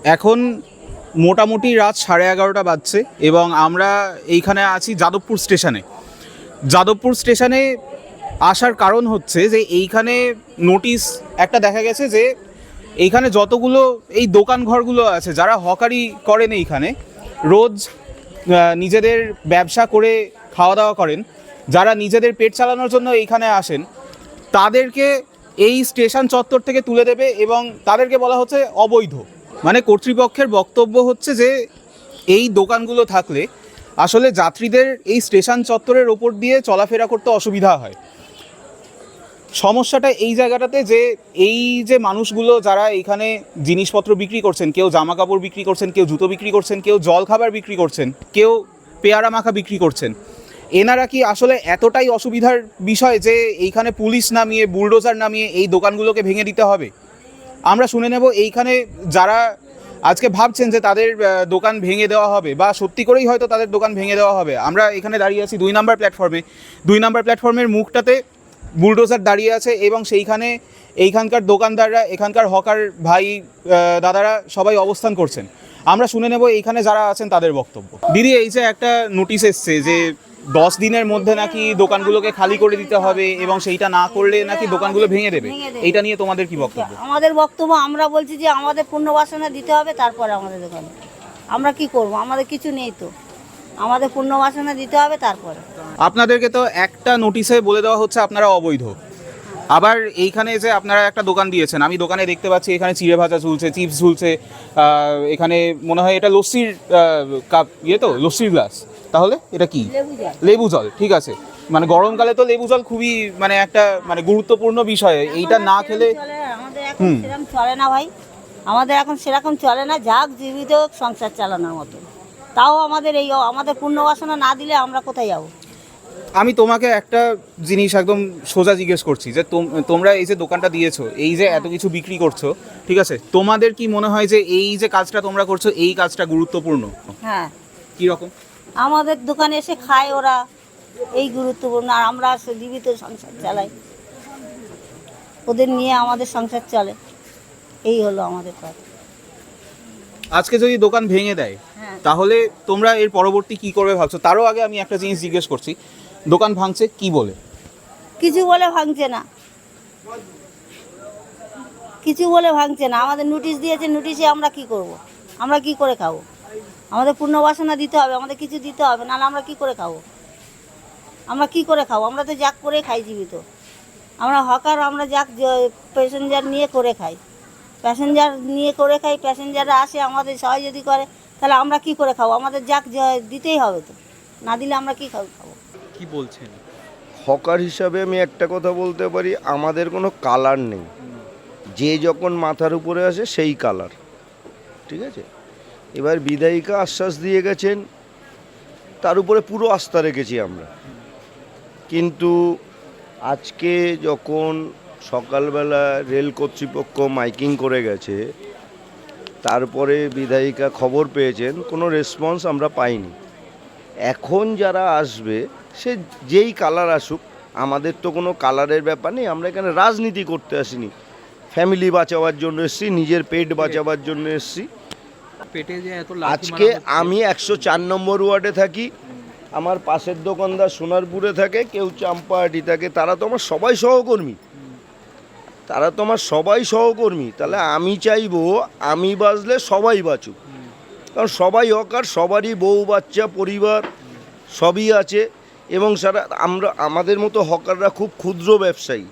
এখন মোটামুটি রাত 11:30 বাজছে এবং আমরা এইখানে আছি যাদবপুর স্টেশনে। যাদবপুর স্টেশনে আসার কারণ হচ্ছে যে এইখানে নোটিশ একটা দেখা গেছে যে এইখানে যতগুলো এই দোকান ঘরগুলো আছে, যারা হকারি করেন এইখানে রোজ নিজেদের ব্যবসা করে খাওয়া দাওয়া করেন, যারা নিজেদের পেট চালানোর জন্য এইখানে আসেন, তাদেরকে এই স্টেশন চত্বর থেকে তুলে দেবে এবং তাদেরকে বলা হচ্ছে অবৈধ। মানে কর্তৃপক্ষের বক্তব্য হচ্ছে যে এই দোকানগুলো থাকলে আসলে যাত্রীদের এই স্টেশন চত্বরের ওপর দিয়ে চলাফেরা করতে অসুবিধা হয়। সমস্যাটা এই জায়গাটাতে যে এই যে মানুষগুলো যারা এইখানে জিনিসপত্র বিক্রি করছেন, কেউ জামা কাপড় বিক্রি করছেন, কেউ জুতো বিক্রি করছেন, কেউ জল খাবার বিক্রি করছেন, কেউ পেয়ারা মাখা বিক্রি করছেন, এনারা কি আসলে এতটাই অসুবিধার বিষয় যে এইখানে পুলিশ নামিয়ে বুলডোজার নামিয়ে এই দোকানগুলোকে ভেঙে দিতে হবে? আমরা শুনে নেব এইখানে যারা আজকে ভাবছেন যে তাদের দোকান ভেঙে দেওয়া হবে বা সত্যি করেই হয়তো তাদের দোকান ভেঙে দেওয়া হবে। আমরা এখানে দাঁড়িয়ে আছি 2 নম্বর প্ল্যাটফর্মে। 2 নম্বর প্ল্যাটফর্মের মুখটাতে বুলডোজার দাঁড়িয়ে আছে এবং সেইখানে এইখানকার দোকানদাররা, এখানকার হকার ভাই দাদারা সবাই অবস্থান করছেন। আমরা শুনে নেব এইখানে যারা আছেন তাদের বক্তব্য। দিদি, এই যে একটা নোটিশ এসছে যে 10 দিনের মধ্যে নাকি দোকানগুলোকে খালি করে দিতে হবে এবং সেইটা না করলে নাকি দোকানগুলো ভেঙে দেবে, এইটা নিয়ে তোমাদের কি বক্তব্য? আমাদের বক্তব্য, আমরা বলছি যে আমাদের পুনর্বাসনে দিতে হবে, তারপরে আমাদের দোকানে আমরা কি করব, আমাদের কিছু নেই তো, আমাদের পুনর্বাসনে দিতে হবে তারপরে। আপনাদেরকে তো একটা নোটিশে বলে দেওয়া হচ্ছে আপনারা অবৈধ, আবার এইখানে যে আপনারা একটা দোকান দিয়েছেন, আমি দোকানে দেখতে পাচ্ছি এখানে চিড়ে ভাজা ঝুলছে, চিপস ঝুলছে, এখানে মনে হয় এটা লস্যির কাপ, তো লস্যির গ্লাস। তাহলে এটা কি? লেবু জল। ঠিক আছে, মানে গরমকালে তো লেবু জল খুবই মানে একটা মানে গুরুত্বপূর্ণ বিষয়, এইটা না খেলে আমাদের এখন সেরকম চলে না ভাই, আমাদের এখন সেরকম চলে না, যাক জীবিত সংসার চালানোর মতো। তাও আমাদের আমাদের পুনর্বাসনা না দিলে আমরা কোথায় যাবো? আমি তোমাকে একটা জিনিস একদম সোজা জিজ্ঞেস করছি যে তোমরা এই যে দোকানটা দিয়েছো, এই যে এত কিছু বিক্রি করছো, ঠিক আছে, তোমাদের কি মনে হয় যে এই যে কাজটা তোমরা করছো এই কাজটা গুরুত্বপূর্ণ? হ্যাঁ। কি রকম? আমাদের দোকানে এসে খায় ওরা, এই গুরুত্বপূর্ণ। আর আমরা জীবিত সংসার চালাই, ওদের নিয়ে আমাদের সংসার চলে, এই হলো আমাদের কাজ। আজকে যদি দোকান ভেঙে দেয় তাহলে তোমরা এর পরবর্তী কি করবে ভাবছো? তারও আগে আমি একটা জিনিস জিজ্ঞেস করছি, দোকান ভাঙছে কি বলে? কিছু বলে ভাঙছে না, কিছু বলে ভাঙছে না। আমাদের নোটিশ দিয়েছে, নোটিশে আমরা কি করব, আমরা কি করে খাবো? আমাদের পুনর্বাসনা দিতে হবে, আমাদের কিছু দিতে হবে, নাহলে আমরা কি করে খাবো? আমরা কি করে খাবো? আমরা তো যাক করে খাই জীবিত, আমরা হকার, আমরা যাক প্যাসেঞ্জার নিয়ে করে খাই, প্যাসেঞ্জার নিয়ে করে খাই। প্যাসেঞ্জাররা আসে আমাদের সবাই যদি করে, তাহলে আমরা কি করে খাবো? আমাদের যাক দিতেই হবে তো, না দিলে আমরা কি খাবো? কি বলছেন? হকার হিসাবে আমি একটা কথা বলতে পারি, আমাদের কোনো কালার নেই, যে যখন মাথার উপরে আসে সেই কালার, ঠিক আছে? এবার বিধায়িকা আশ্বাস দিয়ে গেছেন, তার উপরে পুরো আস্থা রেখেছি আমরা। কিন্তু আজকে যখন সকালবেলা রেল কর্তৃপক্ষ মাইকিং করে গেছে, তারপরে বিধায়িকা খবর পেয়েছেন, কোনো রেসপন্স আমরা পাইনি। এখন যারা আসবে সে যেই কালার আসুক, আমাদের তো কোনো কালারের ব্যাপার নেই, আমরা এখানে রাজনীতি করতে আসিনি, ফ্যামিলি বাঁচাবার জন্য এসেছি, নিজের পেট বাঁচাবার জন্য এসেছি। পেটে যে এত আজকে আমি 104 নম্বর ওয়ার্ডে থাকি, আমার পাশের দোকানদার সোনারপুরে থাকে, কেউ চাম্পাহাটি থাকে, তারা তো আমার সবাই সহকর্মী, তাহলে আমি চাইবো আমি বাঁচলে সবাই বাঁচুক, কারণ সবাই হকার, সবারই বউ বাচ্চা পরিবার সবই আছে, এবং আমাদের মতো হকাররা খুব ক্ষুদ্র ব্যবসায়ী,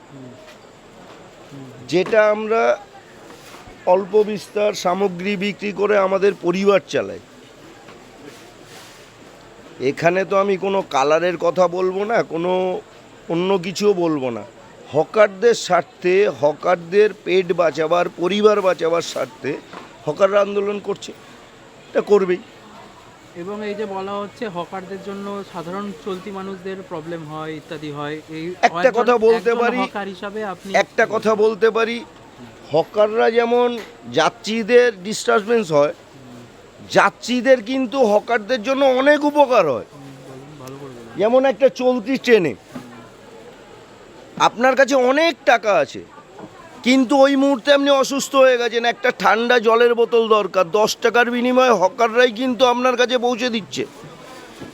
যেটা আমরা অল্প বিস্তার সামগ্রী বিক্রি করে আমাদের পরিবার চালাই। এখানে তো আমি কোনো কালারের কথা বলবো না, কোনো অন্য কিছুও বলবো না, হকারদের স্বার্থে, হকারদের পেট বাঁচাবার, পরিবার বাঁচাবার স্বার্থে হকাররা আন্দোলন করছে, এটা করবেই। এবং এই যে বলা হচ্ছে হকারদের জন্য সাধারণ চলতি মানুষদের প্রবলেম হয়, ইত্যাদি হয়, এই একটা কথা বলতে পারি, হকার হিসাবে আপনি একটা কথা বলতে পারি, হকাররা যেমন যাত্রীদের ডিস্টারবেন্স হয়, যাত্রীদের কিন্তু হকারদের জন্য অনেক উপকার হয়। যেমন একটা চলতি ট্রেনে আপনার কাছে অনেক টাকা আছে, কিন্তু ওই মুহূর্তে আপনি অসুস্থ হয়ে গেছেন, একটা ঠান্ডা জলের বোতল দরকার, 10 টাকার বিনিময়ে হকাররাই কিন্তু আপনার কাছে পৌঁছে দিচ্ছে।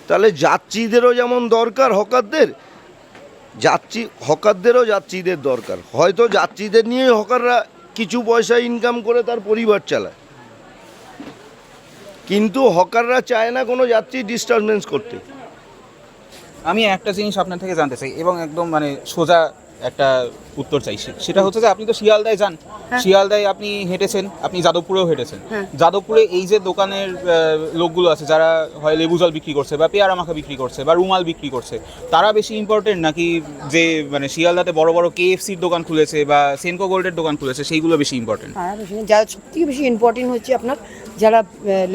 তাহলে যাত্রীদেরও যেমন দরকার হকারদের, হকারদেরও যাত্রীদের দরকার। হয়তো যাত্রীদের নিয়ে হকাররা কিছু পয়সা ইনকাম করে তার পরিবার চালায়, কিন্তু হকাররা চায় না কোনো যাত্রী ডিস্টারবেন্স করতে। আমি একটা জিনিস আপনার থেকে জানতে চাই এবং একদম মানে সোজা একটা উত্তর চাইছি, সেটা হচ্ছে যে আপনি তো শিয়ালদায় যান, শিয়ালদায় আপনি হেঁটেছেন, আপনি যাদবপুরেও হেঁটেছেন। যাদবপুরে এই যে দোকানের লোকগুলো আছে যারা হয় লেবু জল বিক্রি করছে বা পেয়ারা মাখা বিক্রি করছে বা রুমাল বিক্রি করছে, তারা বেশি ইম্পর্টেন্ট নাকি যে মানে শিয়ালদাতে বড় বড় KFCর দোকান খুলেছে বা সেনকো গোল্ডের দোকান খুলেছে সেইগুলো বেশি ইম্পর্টেন্ট? আর যা সবথেকে বেশি ইম্পর্টেন্ট হচ্ছে আপনার যারা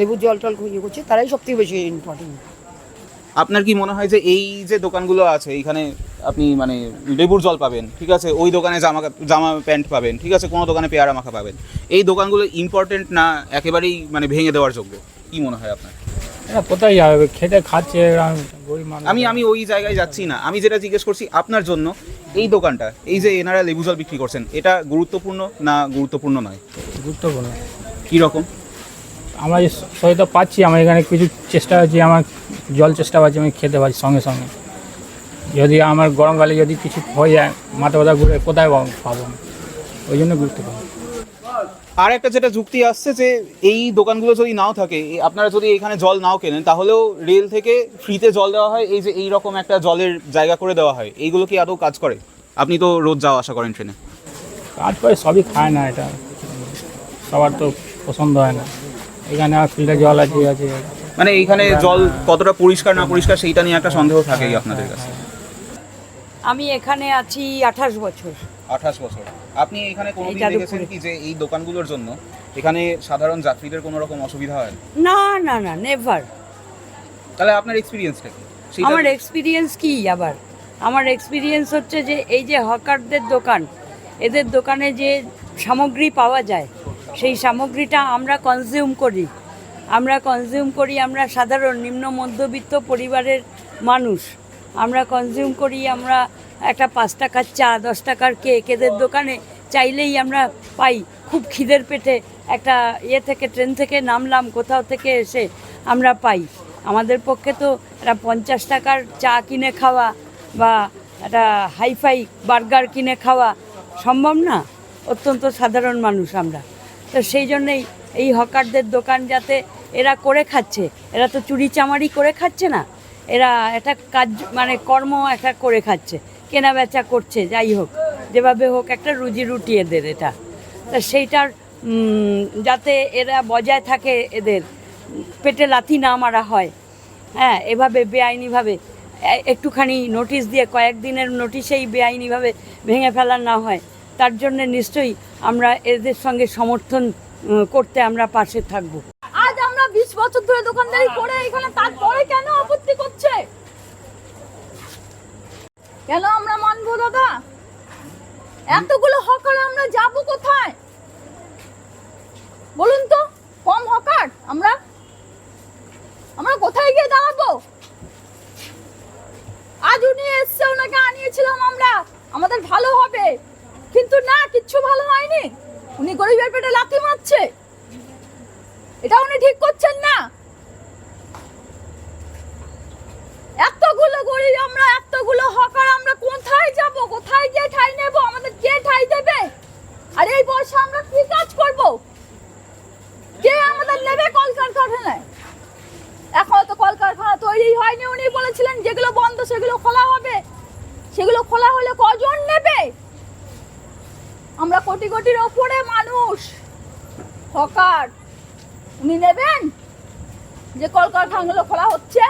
লেবু জল টল ইয়ে করছে তারাই সবথেকে বেশি ইম্পর্টেন্ট। আপনার কি মনে হয় যে এই যে দোকানগুলো আছে এইখানে আপনি মানে লেবুর জল পাবেন, ঠিক আছে, ওই দোকানে জামা প্যান্ট পাবেন, ঠিক আছে, কোনো দোকানে পেয়ারা মাখা পাবেন, এই দোকানগুলো ইম্পর্টেন্ট না একেবারেই মানে ভেঙে দেওয়ার যোগ্য? কি মনে হয় আপনার? এরা কোথায় যাবে, খেতে খাচ্ছে এরা, গরিব মানুষ। আমি ওই জায়গায় যাচ্ছি না, আমি যেটা জিজ্ঞেস করছি আপনার জন্য, এই দোকানটা, এই যে এনারা লেবু জল বিক্রি করছেন, এটা গুরুত্বপূর্ণ না গুরুত্বপূর্ণ নয়? গুরুত্বপূর্ণ। কী রকম? আমরা যে সহায়তা পাচ্ছি, আমার এখানে কিছু চেষ্টা হচ্ছে, আমার জল চেষ্টা পাচ্ছি, আমি খেতে পাচ্ছি সঙ্গে সঙ্গে। যদি আমার গরমকালে যদি কিছু হয়ে যায়, মাথা ব্যথা ঘুরে কোথায় পাবো, ওই জন্য গুরুত্বপূর্ণ। আর একটা যেটা যুক্তি আসছে যে এই দোকানগুলো যদি নাও থাকে, আপনারা যদি এখানে জল নাও কেনেন, তাহলেও রেল থেকে ফ্রিতে জল দেওয়া হয়, এই যে এইরকম একটা জলের জায়গা করে দেওয়া হয়, এইগুলো কি আদৌ কাজ করে? আপনি তো রোজ যাওয়া আসা করেন ট্রেনে। কাজ করে সবই খায় না, এটা সবার তো পছন্দ হয় না। এখানে আর ফিল্টার জল আছে। মানে এইখানে জল কতটা পরিষ্কার না পরিষ্কার সেইটা নিয়ে একটা সন্দেহ থাকেই আপনাদের কাছে। আমি এখানে আছি 28 বছর। 28 বছর। আপনি এখানে কোনোদিন এই যাদবপুরে। দেখেছেন কি যে এই দোকানগুলোর জন্য এখানে সাধারণ যাত্রীদের কোনো রকম অসুবিধা হয়? না না না, নেভার। তাহলে আপনার এক্সপিরিয়েন্সটা কি? সেইটা আমার এক্সপিরিয়েন্স কি আবার? আমার এক্সপিরিয়েন্স হচ্ছে যে এই যে হকারদের দোকান, এদের দোকানে যে সামগ্রী পাওয়া যায়, সেই সামগ্রীটা আমরা কনজিউম করি। আমরা সাধারণ নিম্ন মধ্যবিত্ত পরিবারের মানুষ, আমরা কনজিউম করি। আমরা একটা 5 টাকার চা, 10 টাকার কেক এদের দোকানে চাইলেই আমরা পাই। খুব খিদের পেটে একটা থেকে ট্রেন থেকে নামলাম, কোথাও থেকে এসে আমরা পাই। আমাদের পক্ষে তো একটা 50 টাকার চা কিনে খাওয়া বা একটা হাইফাই বার্গার কিনে খাওয়া সম্ভব না, অত্যন্ত সাধারণ মানুষ আমরা। তো সেই জন্যেই এই হকারদের দোকান যাতে এরা করে খাচ্ছে, এরা তো চুরি চামারি করে খাচ্ছে না, এরা একটা কাজ মানে কর্ম একটা করে খাচ্ছে, কেনা বেচা করছে, যাই হোক যেভাবে হোক একটা রুজি রুটি এদের এটা। তা সেইটার যাতে এরা বজায় থাকে, এদের পেটে লাথি না মারা হয়, হ্যাঁ, এভাবে বেআইনিভাবে একটুখানি নোটিশ দিয়ে কয়েকদিনের নোটিশেই বেআইনিভাবে ভেঙে ফেলা না হয়, তার জন্যে নিশ্চয়ই আমরা এদের সঙ্গে সমর্থন করতে আমরা পাশে থাকবো। আজ আমরা 20 বছর ধরে দোকানদারি করে এখানে, তারপরে কেন আপত্তি করছে? কেন আমরা মানবো দাদা? এতগুলো হকার আমরা যাব কোথায় বলুন তো? কম হকার আমরা কোথায় গিয়ে দাঁড়াবো? আজ উনি এসছে, ওনাকে আনিয়েছিলাম আমরা, আমাদের ভালো হবে, কিন্তু না, কিচ্ছু ভালো হয়নি। উনি গরিবের পেটে লাথি মারছে, এটা উনি ঠিক করছেন না। এতগুলো গরিব আমরা, এতগুলো হকার আমরা কোথায় যাব? কোথায় গিয়ে ঠাই নেব? আমাদের কে ঠাই দেবে? আর এই বয়সে আমরা কি কাজ করব? কে আমাদের নেবে কলকারখানায়? এখনো তো কলকারখানা তৈরি হয়নি। উনি বলেছিলেন যেগুলো বন্ধ সেগুলো খোলা হবে, সেগুলো খোলা হলে কজন নেবে? আমরা কোটি কোটির ওপরে মানুষ, হকার, উনি নেবেন যে কলকারখানাগুলো খোলা হচ্ছে?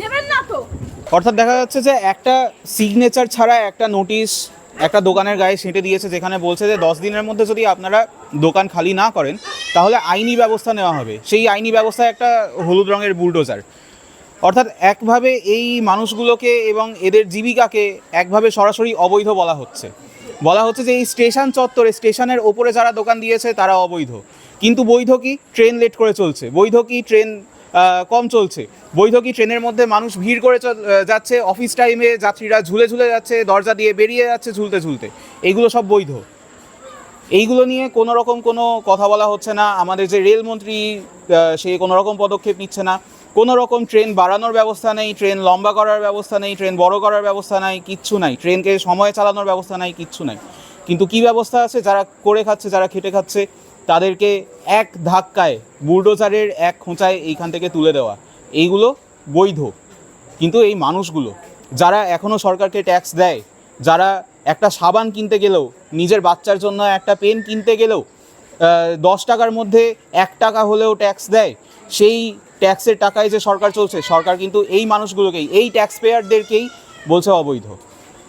নেবেন না তো। অর্থাৎ দেখা যাচ্ছে যে একটা সিগনেচার ছাড়া একটা নোটিশ একটা দোকানের গায়ে সেঁটে দিয়েছে, যেখানে বলছে যে 10 দিনের মধ্যে যদি আপনারা দোকান খালি না করেন তাহলে আইনি ব্যবস্থা নেওয়া হবে। সেই আইনি ব্যবস্থা একটা হলুদ রঙের বুলডোজার। অর্থাৎ একভাবে এই মানুষগুলোকে এবং এদের জীবিকাকে একভাবে সরাসরি অবৈধ বলা হচ্ছে যে এই স্টেশন চত্বরে, স্টেশনের ওপরে যারা দোকান দিয়েছে তারা অবৈধ। কিন্তু বৈধ কি? ট্রেন লেট করে চলছে। বৈধ কি? ট্রেন কম চলছে। বৈধ কি? ট্রেনের মধ্যে মানুষ ভিড় করে যাচ্ছে, অফিস টাইমে যাত্রীরা ঝুলে ঝুলে যাচ্ছে, দরজা দিয়ে বেরিয়ে যাচ্ছে ঝুলতে ঝুলতে। এইগুলো সব বৈধ। এইগুলো নিয়ে কোনো রকম কোনো কথা বলা হচ্ছে না। আমাদের যে রেলমন্ত্রী সে কোনো রকম পদক্ষেপ নিচ্ছে না। কোনো রকম ট্রেন বাড়ানোর ব্যবস্থা নেই, ট্রেন লম্বা করার ব্যবস্থা নেই, ট্রেন বড় করার ব্যবস্থা নাই, কিচ্ছু নাই। ট্রেনকে সময়ে চালানোর ব্যবস্থা নাই, কিচ্ছু নাই। কিন্তু কি ব্যবস্থা আছে? যারা করে খাচ্ছে, যারা খেটে খাচ্ছে, তাদেরকে এক ধাক্কায় বুলডোজারের এক খোঁচায় এইখান থেকে তুলে দেওয়া, এইগুলো বৈধ। কিন্তু এই মানুষগুলো যারা এখনও সরকারকে ট্যাক্স দেয়, যারা একটা সাবান কিনতে গেলেও, নিজের বাচ্চার জন্য একটা পেন কিনতে গেলেও 10 টাকার মধ্যে 1 টাকা হলেও ট্যাক্স দেয়, সেই ট্যাক্সের টাকায় যে সরকার চলছে, সরকার কিন্তু এই মানুষগুলোকেই, এই ট্যাক্স পেয়ারদেরকেই বলছে অবৈধ।